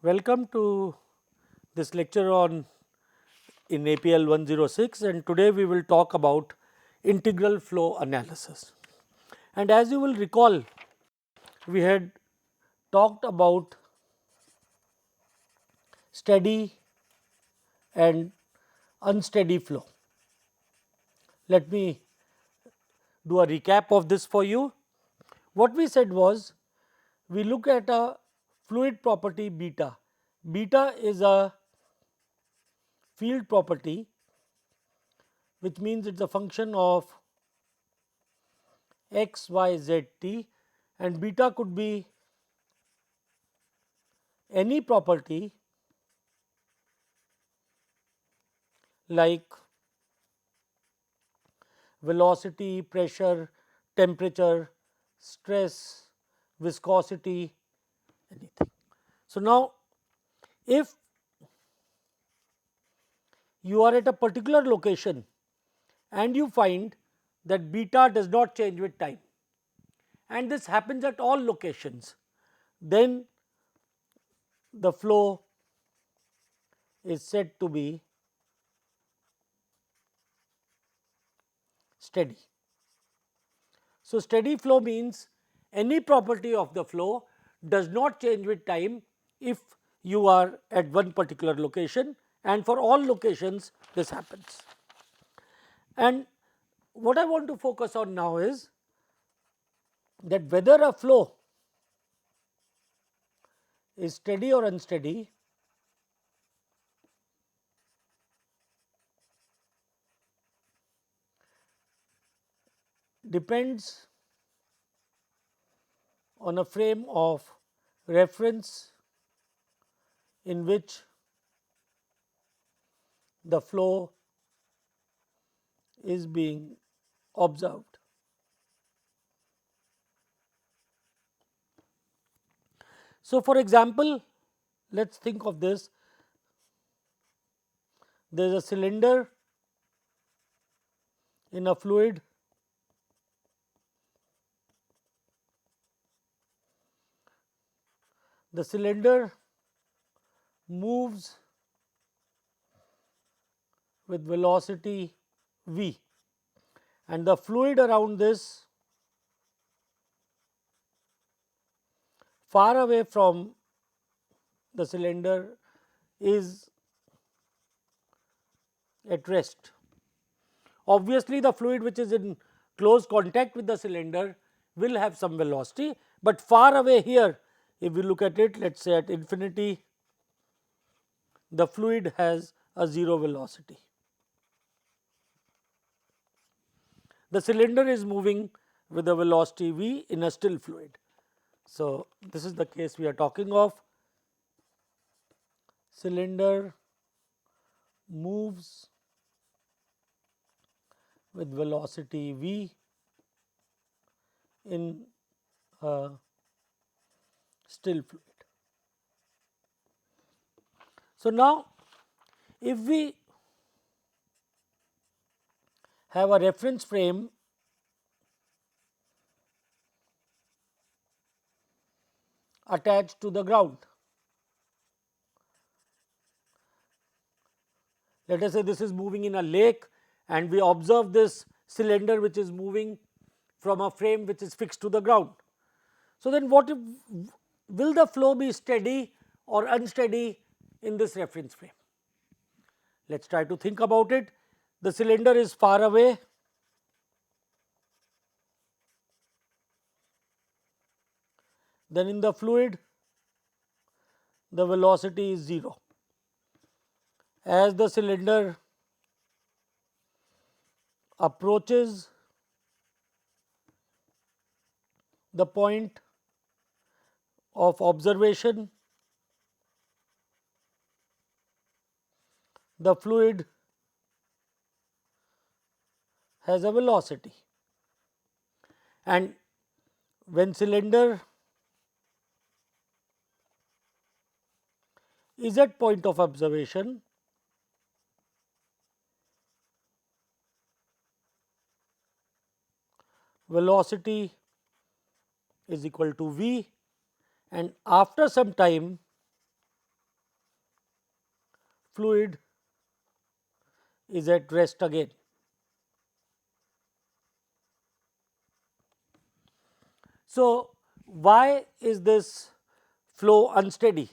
Welcome to this lecture on in APL 106, and today we will talk about integral flow analysis. And as you will recall, we had talked about steady and unsteady flow. Let me do a recap of this for you. What we said was, we look at a fluid property beta. Beta is a field property, which means it is a function of x, y, z, t, and beta could be any property like velocity, pressure, temperature, stress, viscosity, anything. So, now if you are at a particular location and you find that beta does not change with time, and this happens at all locations, then the flow is said to be steady. So, steady flow means any property of the flow does not change with time if you are at one particular location, and for all locations this happens. And what I want to focus on now is that whether a flow is steady or unsteady depends on a frame of reference in which the flow is being observed. So, for example, let us think of this. There is a cylinder in a fluid, the cylinder moves with velocity v, and the fluid around this far away from the cylinder is at rest. Obviously, the fluid which is in close contact with the cylinder will have some velocity, but far away here, if we look at it, let us say at infinity, the fluid has a 0 velocity. The cylinder is moving with a velocity v in a still fluid. So, this is the case we are talking of. Cylinder moves with velocity v in a still fluid. So, now if we have a reference frame attached to the ground, let us say this is moving in a lake and we observe this cylinder which is moving from a frame which is fixed to the ground. So, then what if, will the flow be steady or unsteady in this reference frame? Let us try to think about it. The cylinder is far away, then in the fluid the velocity is 0. As the cylinder approaches the point of observation, the fluid has a velocity, and when cylinder is at point of observation, velocity is equal to v, and after some time fluid is at rest again. So, why is this flow unsteady?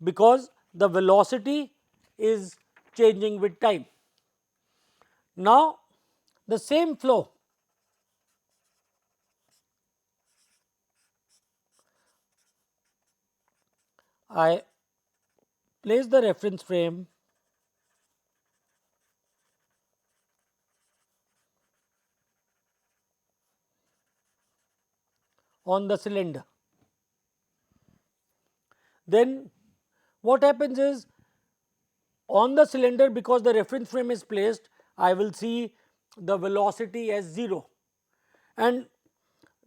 Because the velocity is changing with time. Now, the same flow I place the reference frame on the cylinder. Then what happens is, on the cylinder, because the reference frame is placed, I will see the velocity as 0, and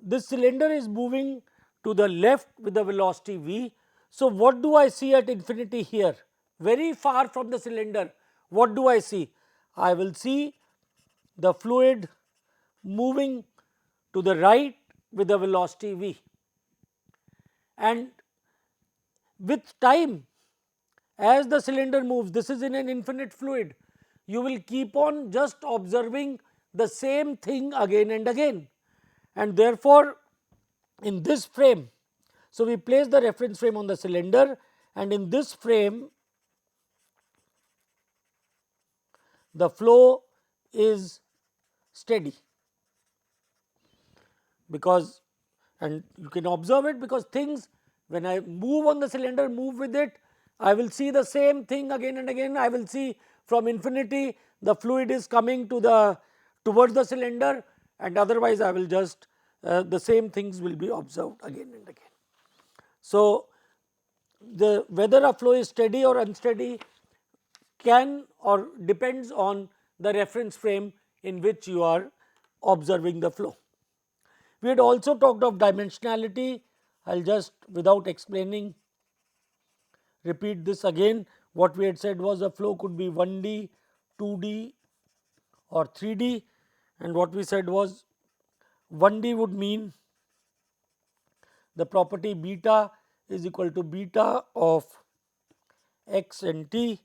this cylinder is moving to the left with the velocity v. So, what do I see at infinity here? Very far from the cylinder, what do I see? I will see the fluid moving to the right with the velocity v, and with time, as the cylinder moves, this is in an infinite fluid, you will keep on just observing the same thing again and again, and therefore, in this frame, so we place the reference frame on the cylinder, and in this frame the flow is steady, because, and you can observe it, because things, when I move on the cylinder, move with it, I will see the same thing again and again. I will see from infinity the fluid is coming to the towards the cylinder, and otherwise I will just the same things will be observed again and again. So, the whether a flow is steady or unsteady can or depends on the reference frame in which you are observing the flow. We had also talked of dimensionality. I will just, without explaining, repeat this again. What we had said was a flow could be 1D, 2D or 3D, and what we said was 1D would mean the property beta is equal to beta of x and t,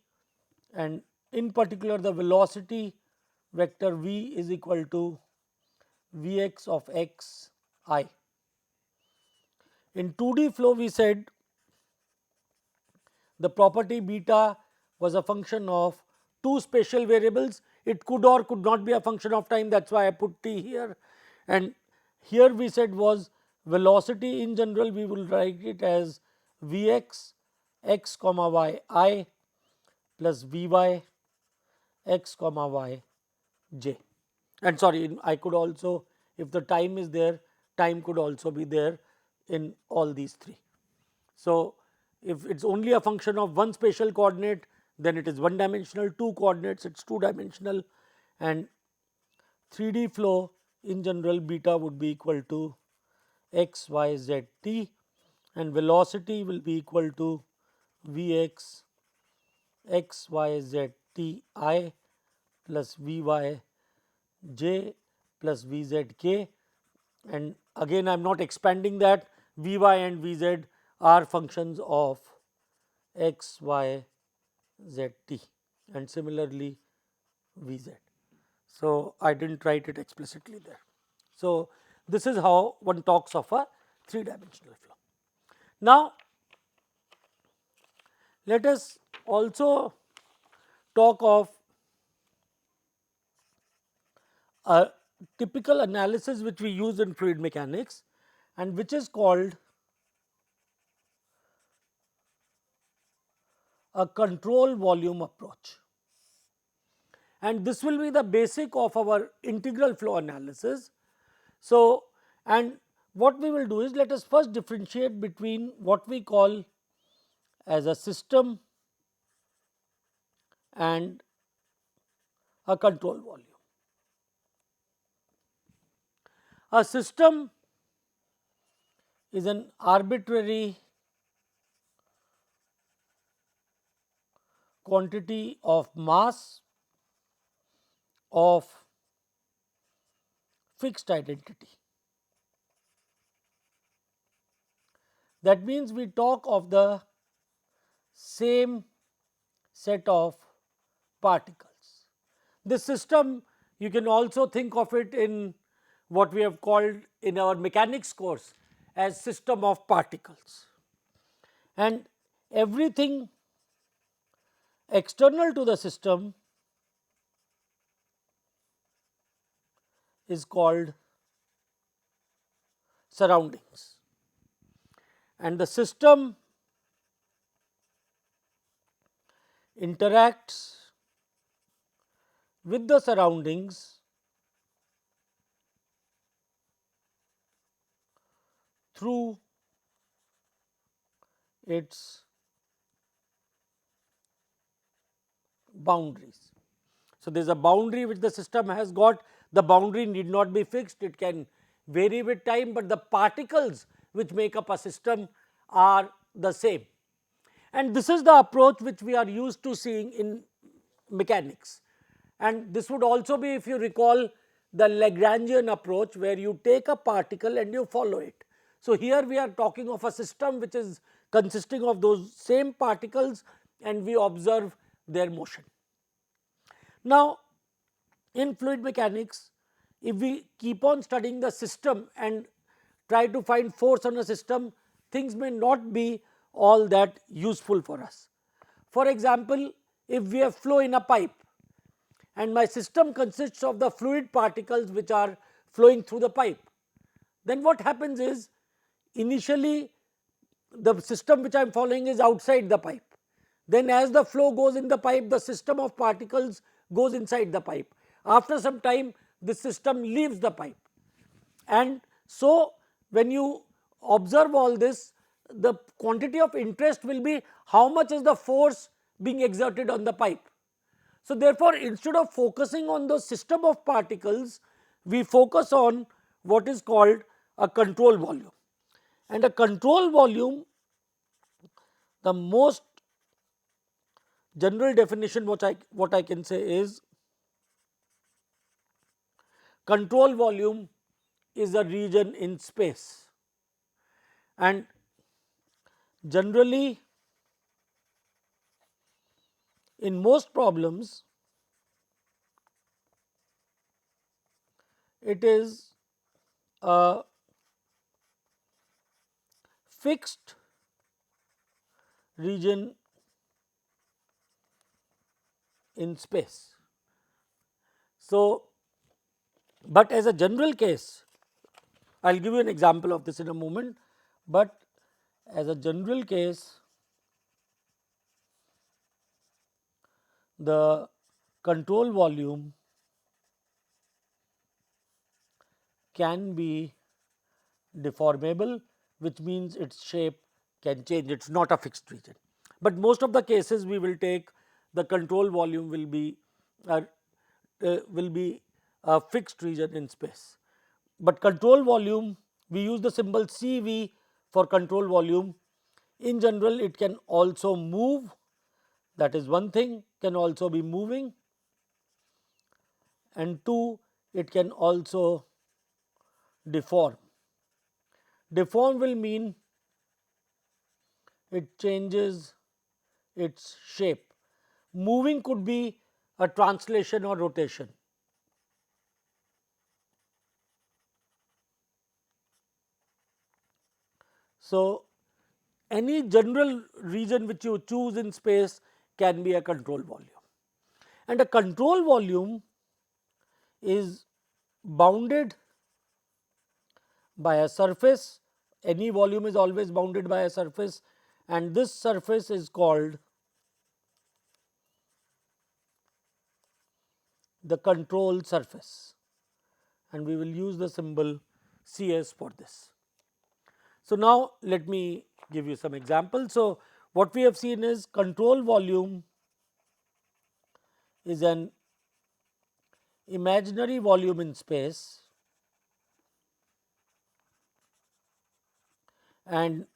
and in particular the velocity vector v is equal to Vx of x I. In 2D flow we said the property beta was a function of two spatial variables. It could or could not be a function of time, that is why I put t here, and here we said was velocity in general we will write it as Vx x comma y I plus Vy x comma y j, and sorry, I could also, if the time is there, time could also be there in all these three. So, if it is only a function of one spatial coordinate, then it is one dimensional, two coordinates it is two dimensional, and 3D flow in general beta would be equal to x y z t, and velocity will be equal to Vx x y z t I plus Vy j plus Vz k, and again I am not expanding that, Vy and Vz are functions of x, y, z t, and similarly Vz. So, I did not write it explicitly there. So, this is how one talks of a 3-dimensional flow. Now, let us also talk of a typical analysis which we use in fluid mechanics, and which is called a control volume approach, and this will be the basic of our integral flow analysis. So, and what we will do is, let us first differentiate between what we call as a system and a control volume. A system is an arbitrary quantity of mass of fixed identity. That means, we talk of the same set of particles. This system, you can also think of it in what we have called in our mechanics course as system of particles, and everything external to the system is called surroundings, and the system interacts with the surroundings through its boundaries. So, there is a boundary which the system has got. The boundary need not be fixed, it can vary with time, but the particles which make up a system are the same. And this is the approach which we are used to seeing in mechanics. And this would also be, if you recall, the Lagrangian approach, where you take a particle and you follow it. So, here we are talking of a system which is consisting of those same particles, and we observe their motion. Now, in fluid mechanics, if we keep on studying the system and try to find force on a system, things may not be all that useful for us. For example, if we have flow in a pipe and my system consists of the fluid particles which are flowing through the pipe, then what happens is, initially the system which I am following is outside the pipe. Then as the flow goes in the pipe, the system of particles goes inside the pipe. After some time, this system leaves the pipe. And so, when you observe all this, the quantity of interest will be how much is the force being exerted on the pipe. So, therefore, instead of focusing on the system of particles, we focus on what is called a control volume. And a control volume, the most general definition what I can say is, control volume is a region in space, and generally in most problems it is a fixed region in space. So, but as a general case, I will give you an example of this in a moment, but as a general case, the control volume can be deformable, which means its shape can change, it is not a fixed region. But most of the cases we will take the control volume will be a fixed region in space. But control volume, we use the symbol CV for control volume. In general, it can also move, that is one thing, can also be moving, and two, it can also deform. Deform will mean it changes its shape. Moving could be a translation or rotation. So, any general region which you choose in space can be a control volume, and a control volume is bounded by a surface. Any volume is always bounded by a surface, and this surface is called the control surface, and we will use the symbol CS for this. So, now let me give you some examples. So, what we have seen is control volume is an imaginary volume in space, and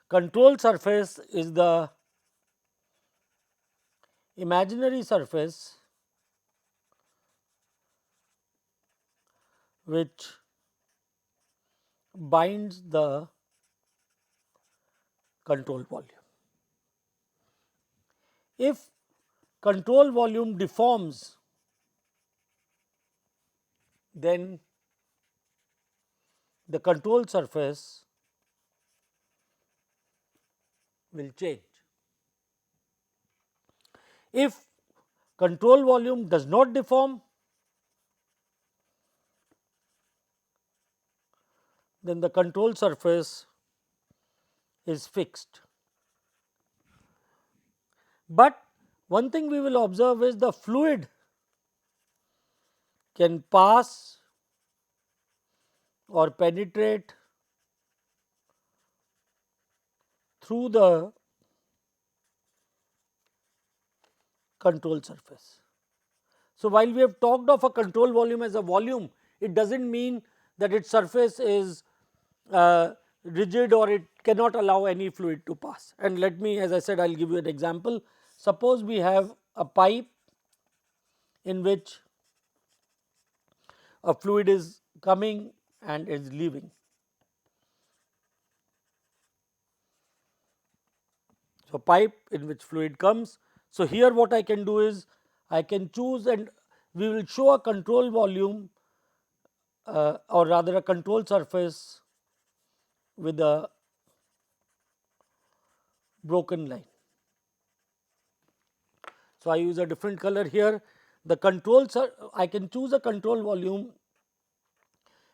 control surface is the imaginary surface which binds the control volume. If control volume deforms, then the control surface will change. If control volume does not deform, then the control surface is fixed. But one thing we will observe is the fluid can pass or penetrate through the control surface. So, while we have talked of a control volume as a volume, it does not mean that its surface is rigid or it cannot allow any fluid to pass. And let me, as I said, I will give you an example. Suppose we have a pipe in which a fluid is coming and is leaving. So, pipe in which fluid comes. So, here what I can do is I can choose, and we will show a control volume or rather a control surface with a broken line. So, I use a different color here. The control, I can choose a control volume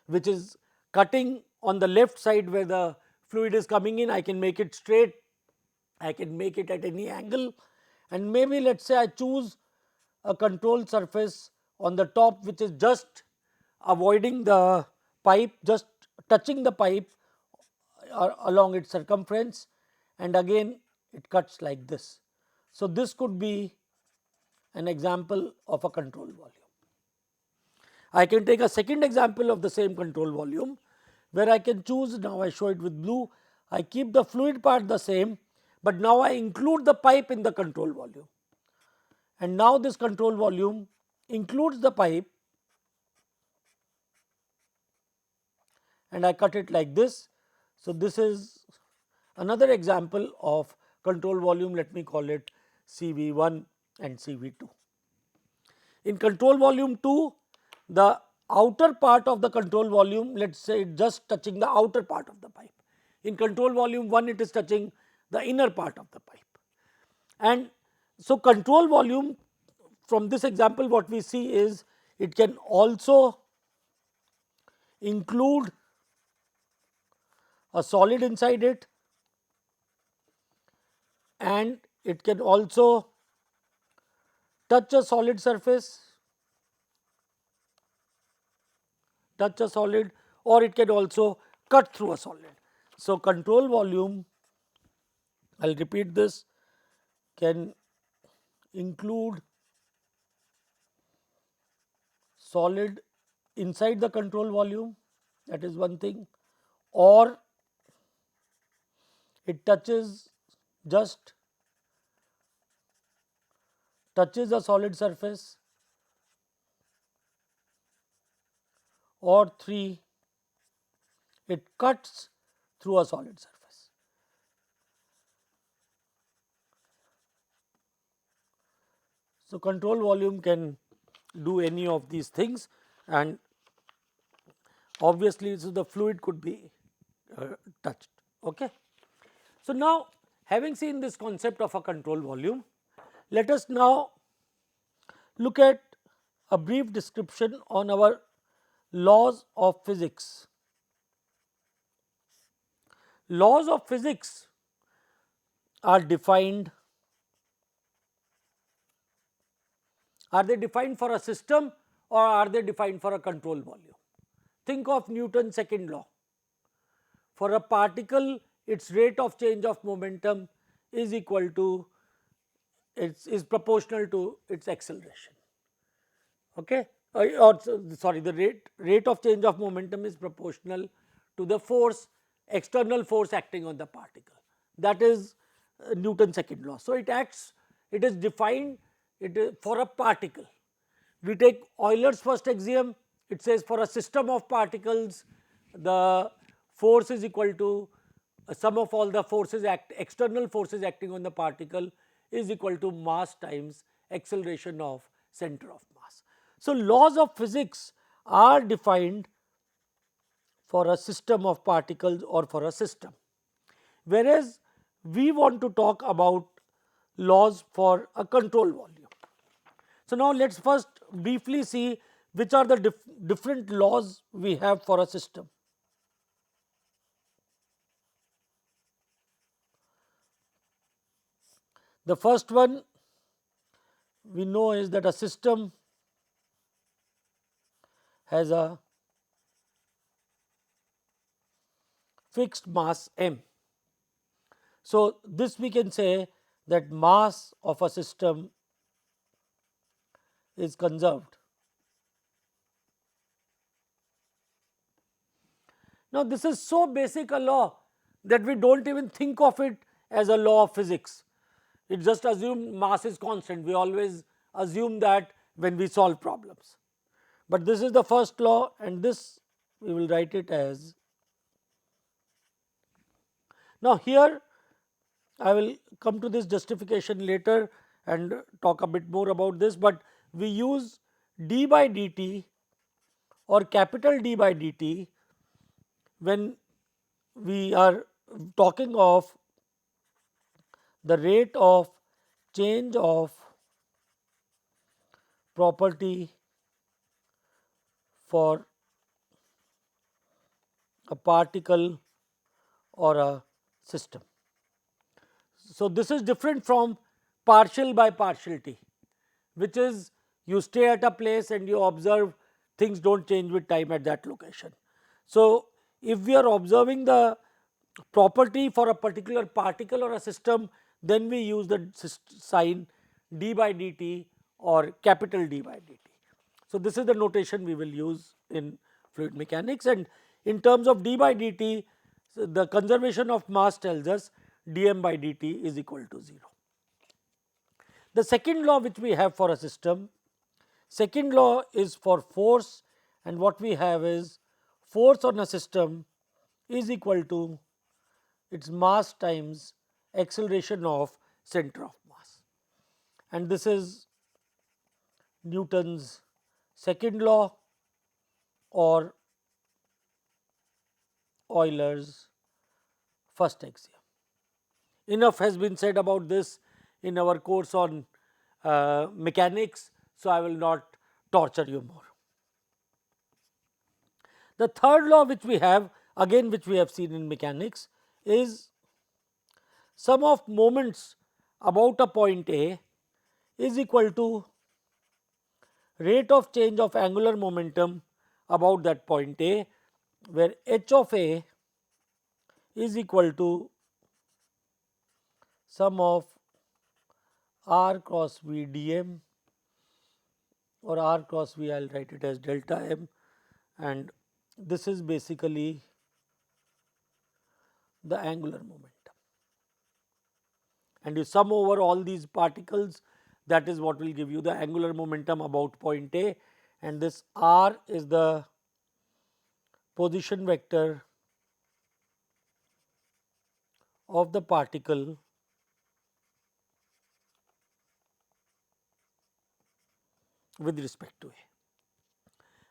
which is cutting on the left side where the fluid is coming in. I can make it straight, I can make it at any angle, and maybe let us say I choose a control surface on the top which is just avoiding the pipe, just touching the pipe along its circumference, and again it cuts like this. So, this could be an example of a control volume. I can take a second example of the same control volume, where I can choose, now I show it with blue, I keep the fluid part the same, but now I include the pipe in the control volume, and now this control volume includes the pipe, and I cut it like this. So, this is another example of control volume, let me call it CV1 and CV2. In control volume 2, the outer part of the control volume, let us say just touching the outer part of the pipe. In control volume 1, it is touching the inner part of the pipe. And so, control volume, from this example what we see is it can also include a solid inside it, and it can also touch a solid surface, touch a solid, or it can also cut through a solid. So, control volume, I will repeat this, can include solid inside the control volume, that is one thing, or it touches, just touches a solid surface, or 3, it cuts through a solid surface. So, control volume can do any of these things, and obviously, so the fluid could be touched. Okay. So, now having seen this concept of a control volume, let us now look at a brief description on our laws of physics. Laws of physics are defined, are they defined for a system or are they defined for a control volume? Think of Newton's second law. For a particle, its rate of change of momentum is equal to, is proportional to its acceleration. Okay? Or sorry, the rate of change of momentum is proportional to the force, external force acting on the particle. That is Newton's second law. So, it acts, it is defined, it is for a particle. We take Euler's first axiom, it says for a system of particles, the force is equal to sum of all the forces external forces acting on the particle is equal to mass times acceleration of center of mass. So, laws of physics are defined for a system of particles or for a system, whereas we want to talk about laws for a control volume. So, now let us first briefly see which are the different laws we have for a system. The first one we know is that a system has a fixed mass m. So, this we can say that mass of a system is conserved. Now, this is so basic a law that we do not even think of it as a law of physics. It just assumes mass is constant. We always assume that when we solve problems. But this is the first law, and this we will write it as. Now, here I will come to this justification later and talk a bit more about this, but we use d by dt or capital D by dt when we are talking of the rate of change of property for a particle or a system. So, this is different from partial by partiality, which is you stay at a place and you observe things do not change with time at that location. So, if we are observing the property for a particular particle or a system, then we use the sign d by dt or capital D by dt. So, this is the notation we will use in fluid mechanics, and in terms of d by dt, so the conservation of mass tells us dm by dt is equal to 0. The second law which we have for a system, second law is for force, and what we have is force on a system is equal to its mass times acceleration of center of mass, and this is Newton's second law or Euler's first axiom. Enough has been said about this in our course on mechanics, so I will not torture you more. The third law which we have, again which we have seen in mechanics, is sum of moments about a point A is equal to rate of change of angular momentum about that point A, where h of A is equal to sum of r cross v dm or r cross v, I will write it as delta m, and this is basically the angular momentum. And you sum over all these particles, that is what will give you the angular momentum about point A, and this r is the position vector of the particle with respect to A.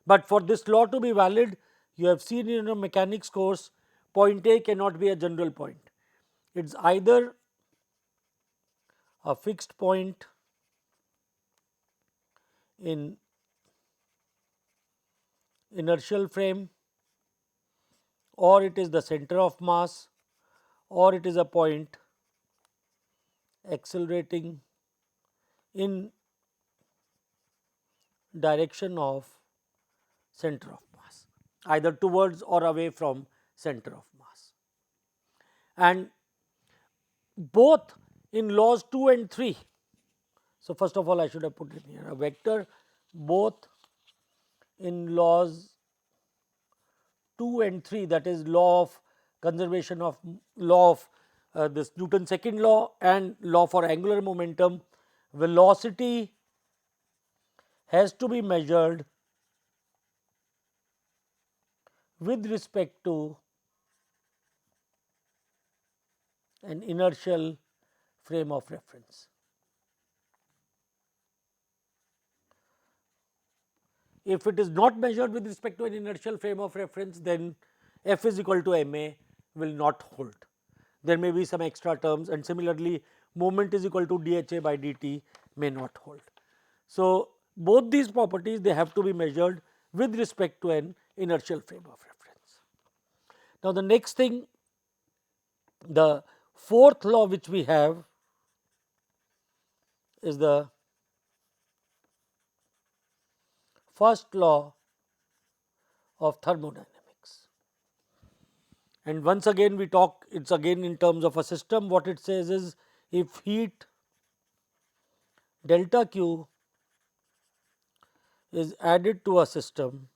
But for this law to be valid, you have seen in your mechanics course, point A cannot be a general point. It is either a fixed point in inertial frame, or it is the center of mass, or it is a point accelerating in direction of center of mass, either towards or away from center of mass. And both in laws 2 and 3. So, first of all I should have put in here a vector, both in laws 2 and 3, that is law of conservation of law of this Newton's second law and law for angular momentum, velocity has to be measured with respect to an inertial frame of reference. If it is not measured with respect to an inertial frame of reference, then F is equal to ma will not hold. There may be some extra terms, and similarly moment is equal to dha by dt may not hold. So, both these properties they have to be measured with respect to an inertial frame of reference. Now, the next thing, the fourth law which we have is the first law of thermodynamics. And once again we talk, it is again in terms of a system. What it says is, if heat delta Q is added to a system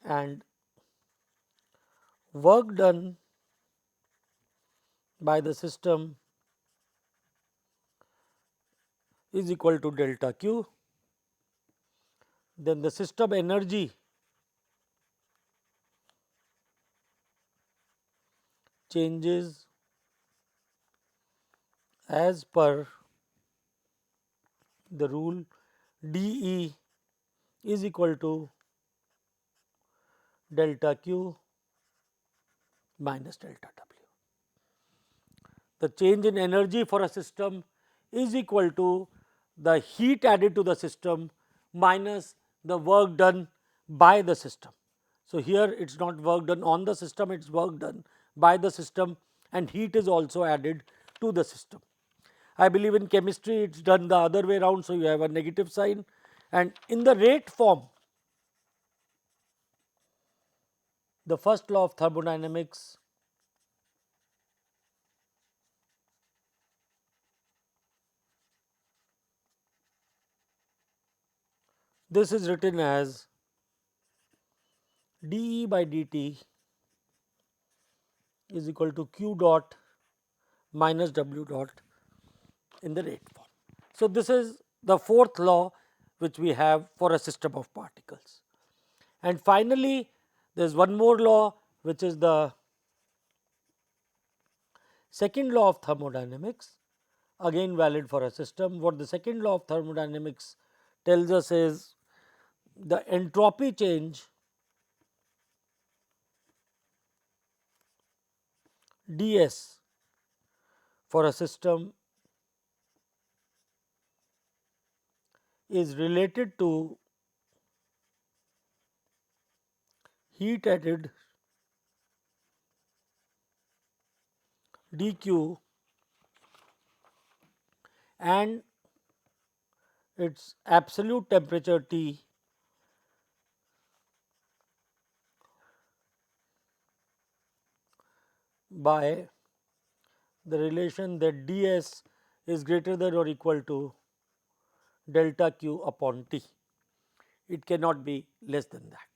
and work done by the system is equal to delta Q, then the system energy changes as per the rule dE is equal to delta Q minus delta W. The change in energy for a system is equal to the heat added to the system minus the work done by the system. So, here it is not work done on the system, it is work done by the system, and heat is also added to the system. I believe in chemistry it is done the other way around. So, you have a negative sign, and in the rate form, the first law of thermodynamics this is written as dE by dt is equal to Q dot minus W dot in the rate form. So, this is the fourth law which we have for a system of particles. And finally, there is one more law which is the second law of thermodynamics, again valid for a system. What the second law of thermodynamics tells us is the entropy change ds for a system is related to heat added dq and its absolute temperature T by the relation that ds is greater than or equal to delta q upon T. It cannot be less than that.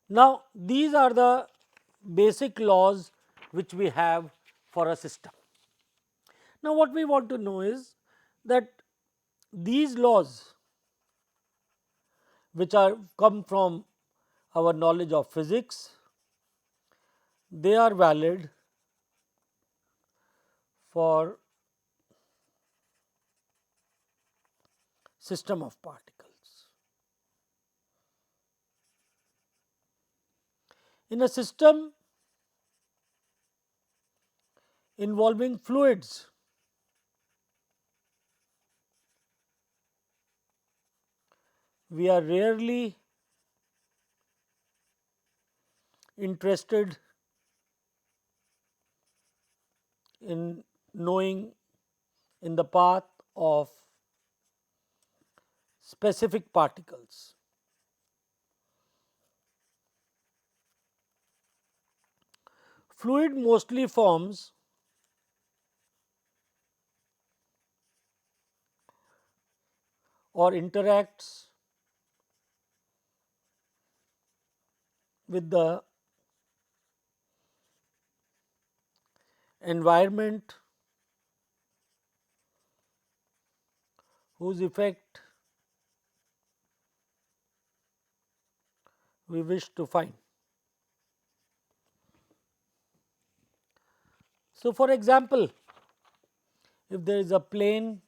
Now, these are the basic laws which we have for a system. Now, what we want to know is that these laws which are come from our knowledge of physics, they are valid for system of particles. In a system involving fluids, we are rarely interested in knowing in the path of specific particles. Fluid mostly forms or interacts with the environment whose effect we wish to find. So, for example, if there is a plane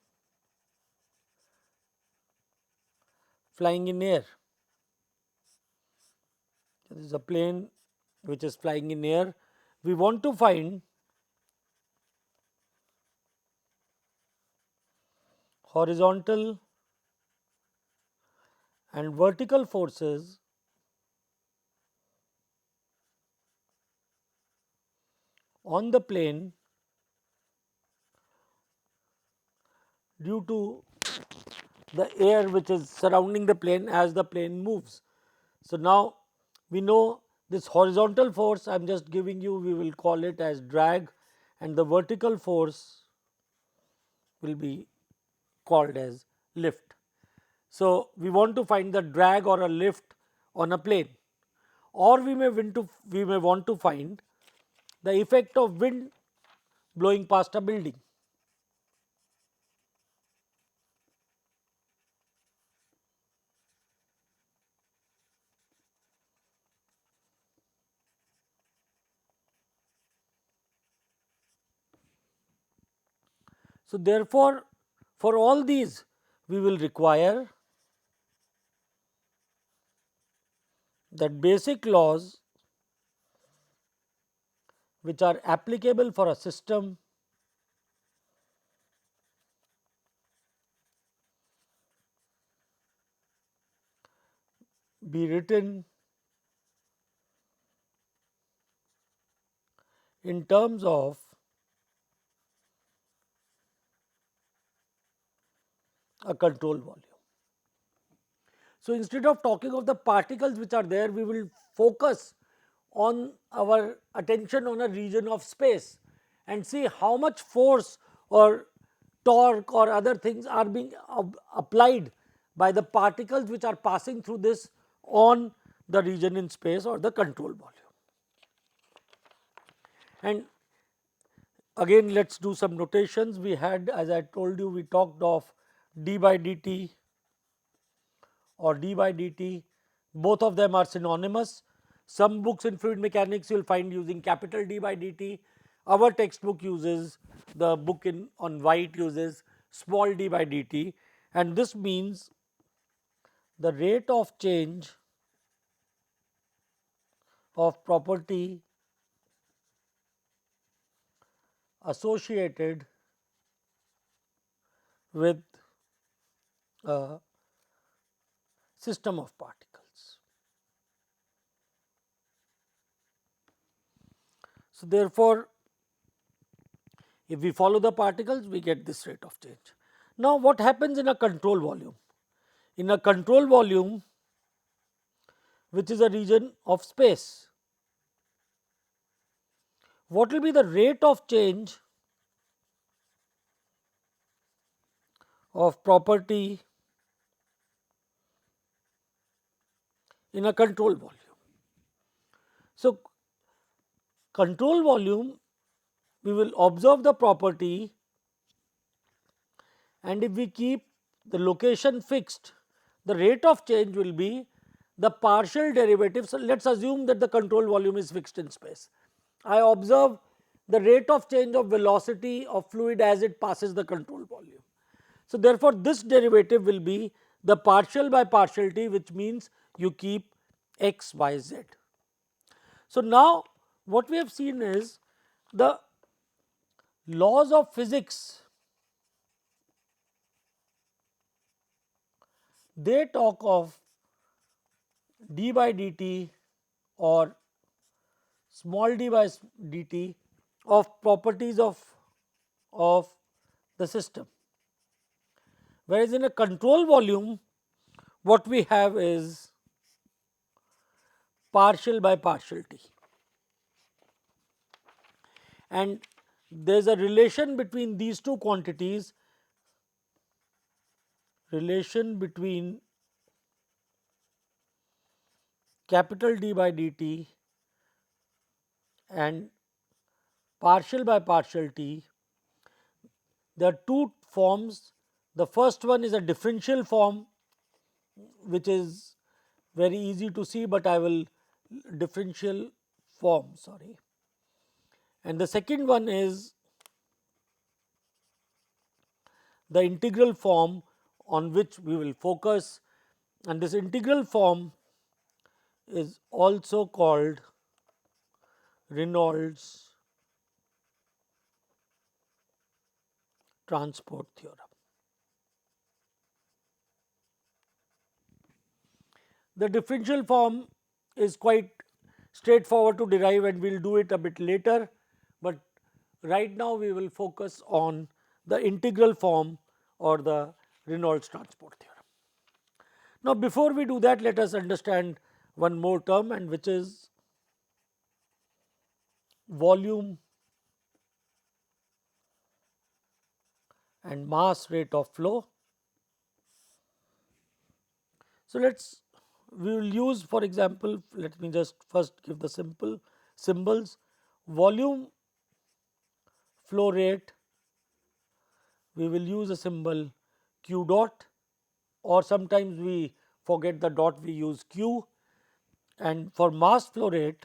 flying in air. This is a plane which is flying in air. We want to find horizontal and vertical forces on the plane due to the air which is surrounding the plane as the plane moves. So, now we know this horizontal force, I am just giving you, we will call it as drag, and the vertical force will be called as lift. So, we want to find the drag or a lift on a plane, or we may want to find the effect of wind blowing past a building. So, therefore, for all these we will require that basic laws which are applicable for a system be written in terms of a control volume. So, instead of talking of the particles which are there, we will focus on our attention on a region of space and see how much force or torque or other things are being applied by the particles which are passing through this on the region in space or the control volume. And again, let us do some notations. We had, as I told you, we talked of d by dt or d by dt, both of them are synonymous. Some books in fluid mechanics you will find using capital D by dt. Our textbook uses, the book in on white uses small d by dt, and this means the rate of change of property associated with a system of particles. So, therefore, if we follow the particles, we get this rate of change. Now, what happens in a control volume? In a control volume, which is a region of space, what will be the rate of change of property in a control volume? So, control volume, we will observe the property, and if we keep the location fixed, the rate of change will be the partial derivative. So, let us assume that the control volume is fixed in space. I observe the rate of change of velocity of fluid as it passes the control volume. So, therefore, this derivative will be the partial by partiality, which means you keep x, y, z. So, now what we have seen is the laws of physics, they talk of d by dt or small d by dt of properties of the system. Whereas, in a control volume, what we have is partial by partiality, and there is a relation between these two quantities, relation between capital D by dt and partial by partiality. There are two forms. The first one is a differential form, which is very easy to see, but I will differential form, sorry. And the second one is the integral form, on which we will focus and this integral form is also called Reynolds transport theorem. The differential form is quite straightforward to derive and we will do it a bit later, but right now we will focus on the integral form or the Reynolds transport theorem. Now, before we do that, let us understand one more term, and which is volume and mass rate of flow. So, we will use, for example, let me just first give the simple symbols. Volume flow rate, we will use a symbol q dot, or sometimes we forget the dot, we use q, and for mass flow rate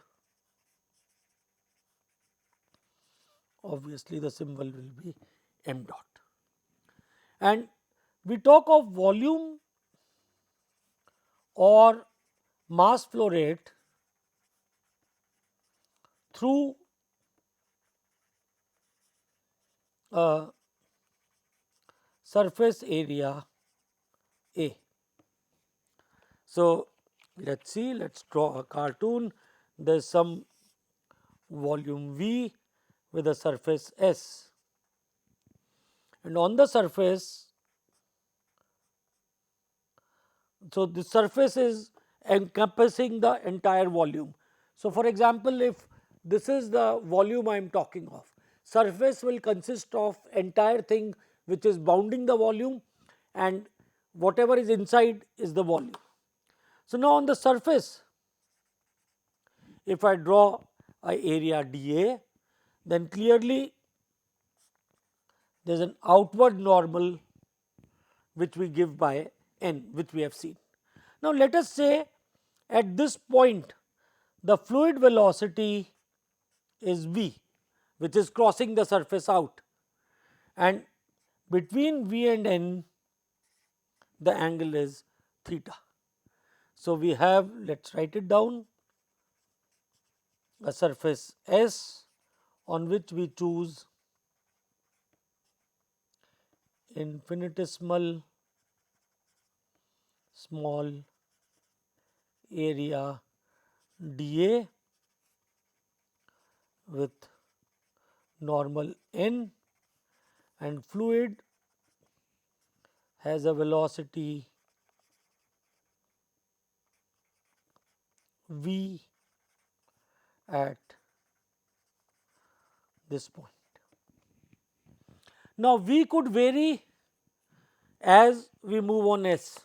obviously the symbol will be m dot. And we talk of volume or mass flow rate through a surface area A. So, let us see, let us draw a cartoon. There is some volume V with a surface S, and on the surface, so this surface is encompassing the entire volume. So, for example, if this is the volume I am talking of, surface will consist of entire thing which is bounding the volume, and whatever is inside is the volume. So, now on the surface, if I draw a area dA, then clearly there is an outward normal which we give by n, which we have seen. Now, let us say at this point the fluid velocity is v, which is crossing the surface out, and between v and n the angle is theta. So, we have, let us write it down, a surface S on which we choose infinitesimal small area dA with normal n, and fluid has a velocity v at this point. Now, v could vary as we move on S.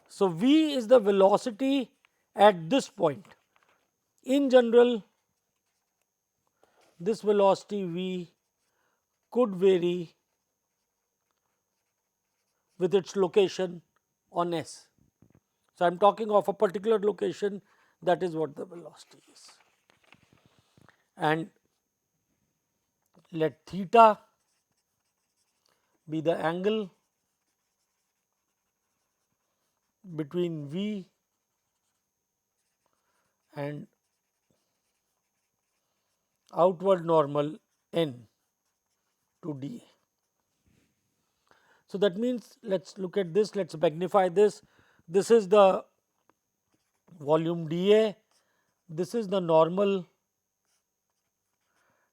So, v is the velocity at this point. In general, this velocity v could vary with its location on S. So, I am talking of a particular location, that is what the velocity is. And let theta be the angle between V and outward normal n to dA. So, that means let us look at this, let us magnify this. This is the volume dA, this is the normal,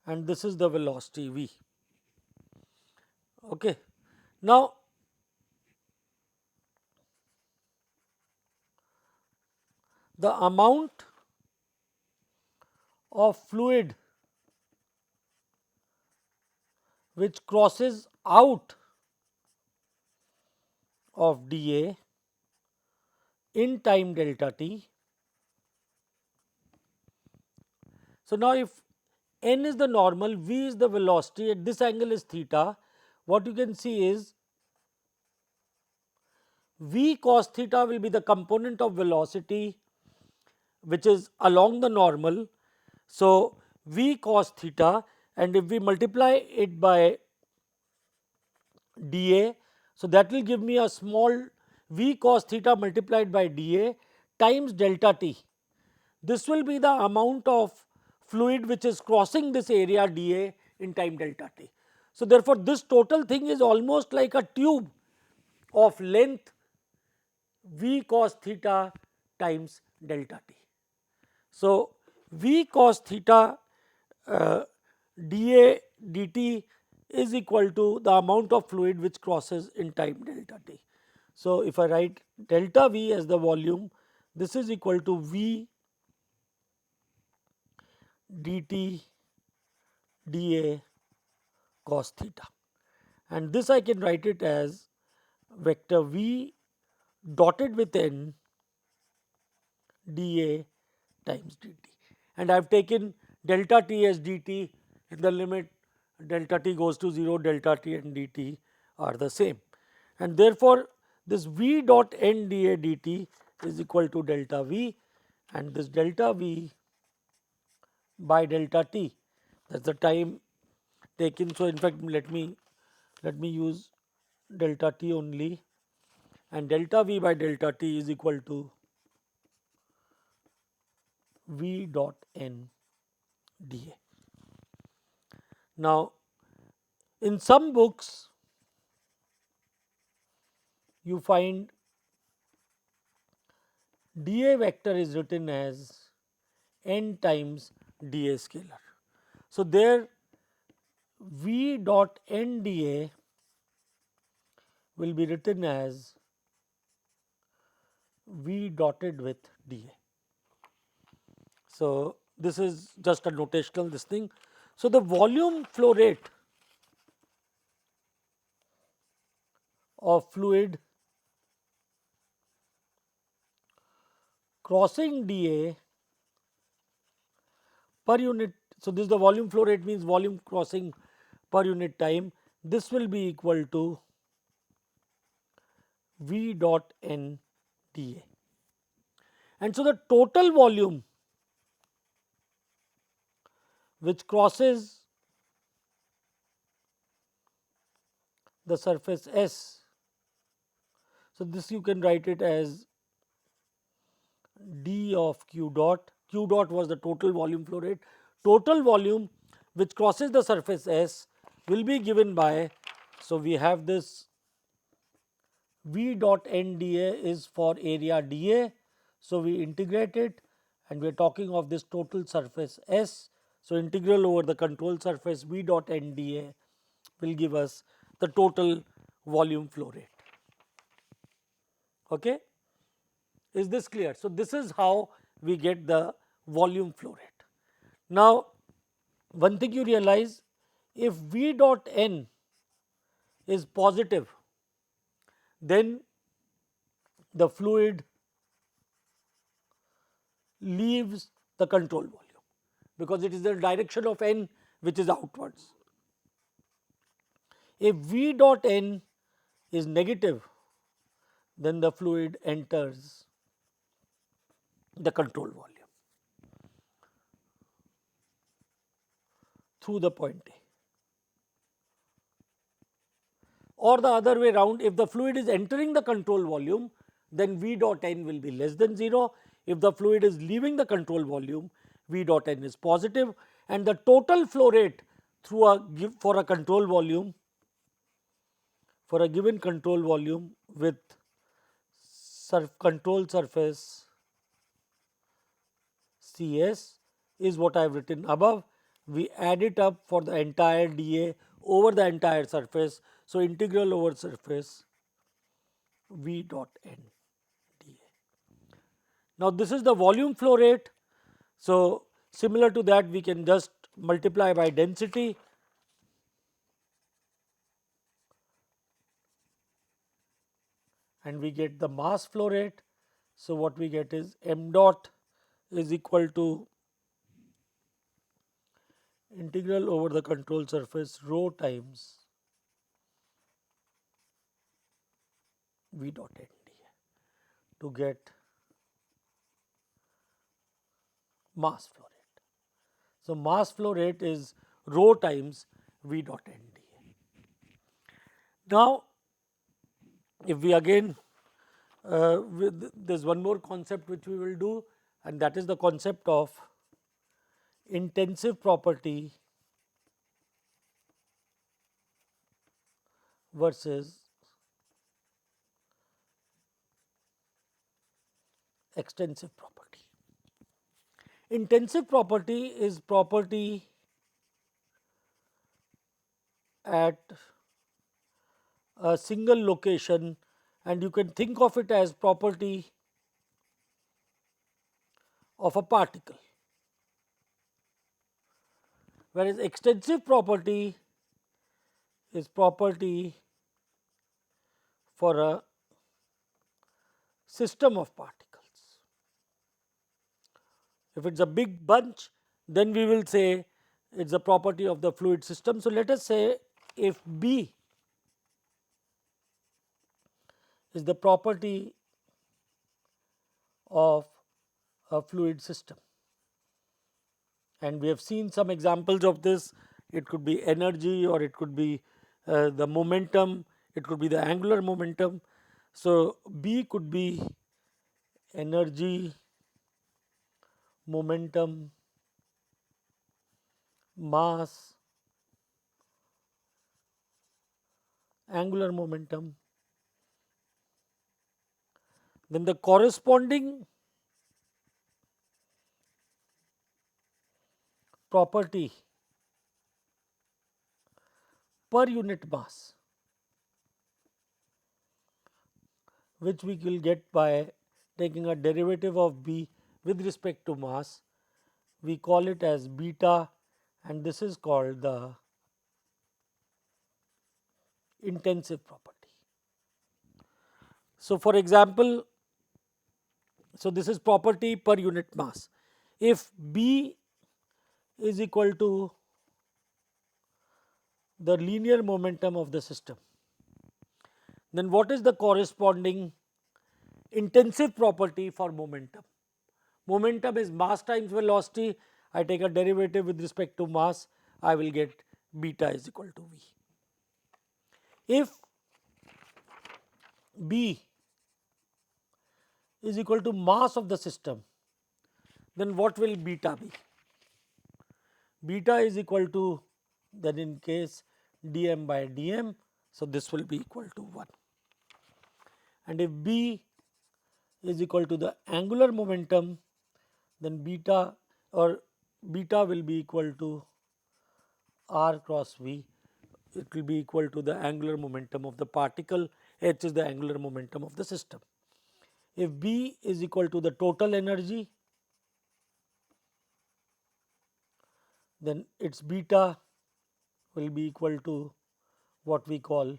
and this is the velocity v. Okay. Now, the amount of fluid which crosses out of dA in time delta t. So, now if n is the normal, v is the velocity, at this angle is theta, what you can see is v cos theta will be the component of velocity which is along the normal. So, v cos theta, and if we multiply it by dA, so that will give me a small V cos theta multiplied by dA times delta t. This will be the amount of fluid which is crossing this area dA in time delta t. So, therefore, this total thing is almost like a tube of length V cos theta times delta t. So, V cos theta dA dt is equal to the amount of fluid which crosses in time delta t. So, if I write delta V as the volume, this is equal to V dt dA cos theta, and this I can write it as vector V dotted with n dA times dt, and I have taken delta t as dt in the limit delta t goes to 0, delta t and dt are the same, and therefore, this V dot n dA dt is equal to delta V, and this delta V by delta t, that is the time taken. So, in fact, let me use delta t only, and delta V by delta t is equal to V dot n dA. Now, in some books you find dA vector is written as n times dA scalar. So, there V dot n dA will be written as V dotted with dA. So, this is just a notational this thing. So, the volume flow rate of fluid crossing dA per unit. So, this is the volume flow rate, means volume crossing per unit time. This will be equal to V dot n dA, and so the total volume which crosses the surface S. So, this you can write it as d of q dot. Q dot was the total volume flow rate. Total volume which crosses the surface S will be given by, so we have this V dot n dA is for area dA. So, we integrate it and we are talking of this total surface S. So, integral over the control surface V dot n dA will give us the total volume flow rate. Okay? Is this clear? So, this is how we get the volume flow rate. Now, one thing you realize, if V dot n is positive, then the fluid leaves the control volume, because it is the direction of n which is outwards. If V dot n is negative, then the fluid enters the control volume through the point A. Or the other way round, if the fluid is entering the control volume, then V dot n will be less than 0. If the fluid is leaving the control volume, V dot n is positive, and the total flow rate through a for a control volume, for a given control volume with control surface CS is what I have written above. We add it up for the entire dA over the entire surface. So, integral over surface V dot n dA. Now, this is the volume flow rate. So, similar to that, we can just multiply by density, and we get the mass flow rate. So, what we get is m dot is equal to integral over the control surface rho times V dot n dA to get mass flow rate. So, mass flow rate is rho times V dot n dA. Now, if we again there is one more concept which we will do, and that is the concept of intensive property versus extensive property. Intensive property is property at a single location, and you can think of it as property of a particle, whereas extensive property is property for a system of particles. If it is a big bunch, then we will say it is a property of the fluid system. So, let us say if B is the property of a fluid system, and we have seen some examples of this. It could be energy, or it could be the momentum, it could be the angular momentum. So, B could be energy, momentum, mass, angular momentum. Then the corresponding property per unit mass, which we will get by taking a derivative of B with respect to mass. We call it as beta, and this is called the intensive property. So, for example, so this is property per unit mass. If B is equal to the linear momentum of the system, then what is the corresponding intensive property for momentum? Momentum is mass times velocity. I take a derivative with respect to mass, I will get beta is equal to V. If B is equal to mass of the system, then what will beta be? Beta is equal to, then in case dm by dm, so this will be equal to 1. And if B is equal to the angular momentum, then beta will be equal to r cross V. It will be equal to the angular momentum of the particle, h is the angular momentum of the system. If B is equal to the total energy, then its beta will be equal to what we call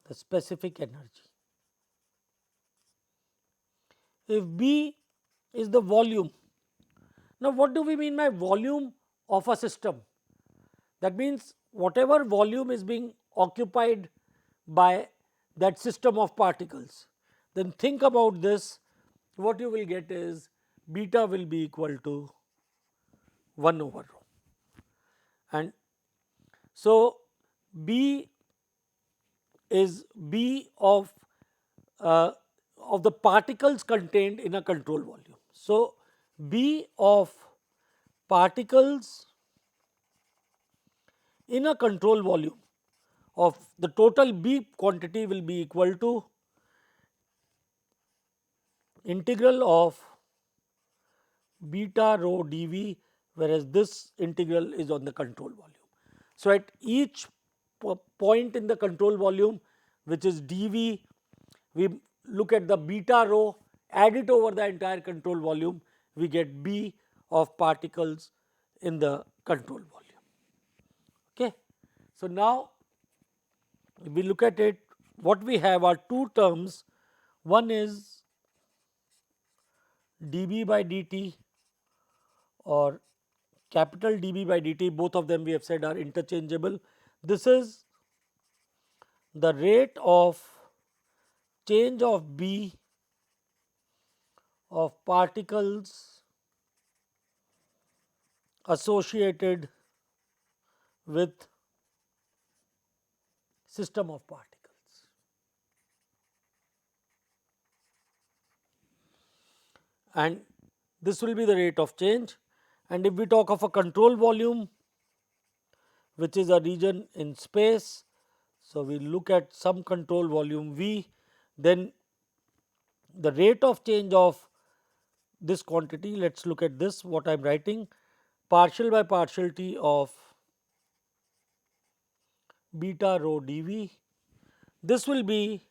the specific energy. If B is the volume, now what do we mean by volume of a system? That means whatever volume is being occupied by that system of particles, then think about this, what you will get is beta will be equal to 1 over rho. And so, B is B of the particles contained in a control volume. So, B of particles in a control volume of the total B quantity will be equal to integral of beta rho dV, whereas this integral is on the control volume. So, at each point in the control volume, which is dV, we look at the beta rho, add it over the entire control volume, we get B of particles in the control volume. Okay. So, now if we look at it, what we have are two terms. One is dB by dt or capital dB by dt, both of them we have said are interchangeable. This is the rate of change of B of particles associated with system of particles. and this will be the rate of change. And if we talk of a control volume, which is a region in space, so we look at some control volume V, then the rate of change of this quantity, let us look at this what I am writing, partial by partial t of beta rho dV. This will be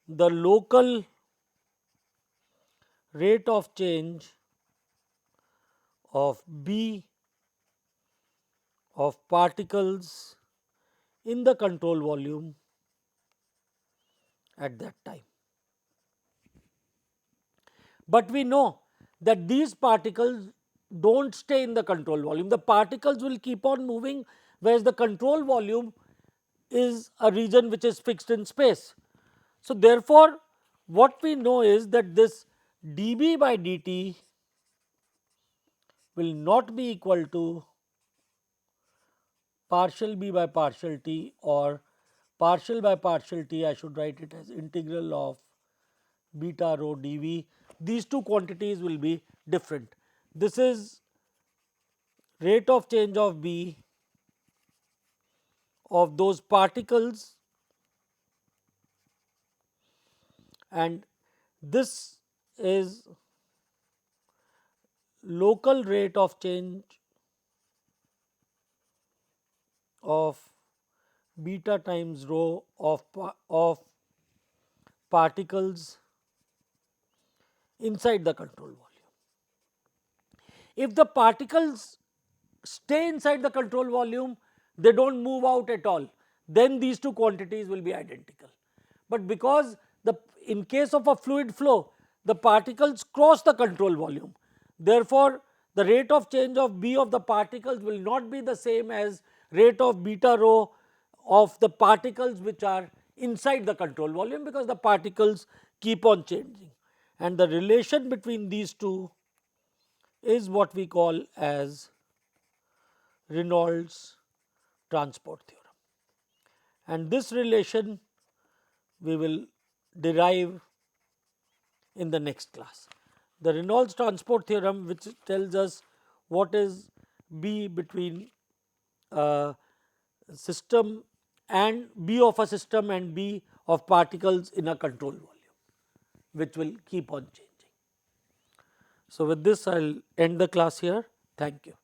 the local rate of change of B of particles in the control volume at that time. But we know that these particles do not stay in the control volume, the particles will keep on moving, whereas the control volume is a region which is fixed in space. So, therefore, what we know is that this dB by dt will not be equal to partial B by partial t, or partial by partial t, I should write it as integral of beta rho dV. These two quantities will be different. This is rate of change of B of those particles, and this is local rate of change of beta times rho of particles inside the control volume. If the particles stay inside the control volume, they do not move out at all, then these two quantities will be identical. But because in case of a fluid flow, the particles cross the control volume, therefore, the rate of change of B of the particles will not be the same as rate of beta rho of the particles which are inside the control volume, because the particles keep on changing, and the relation between these two is what we call as Reynolds transport theorem, and this relation we will derive in the next class. The Reynolds transport theorem, which tells us what is B between system and B of a system and B of particles in a control volume, which will keep on changing. So, with this I will end the class here. Thank you.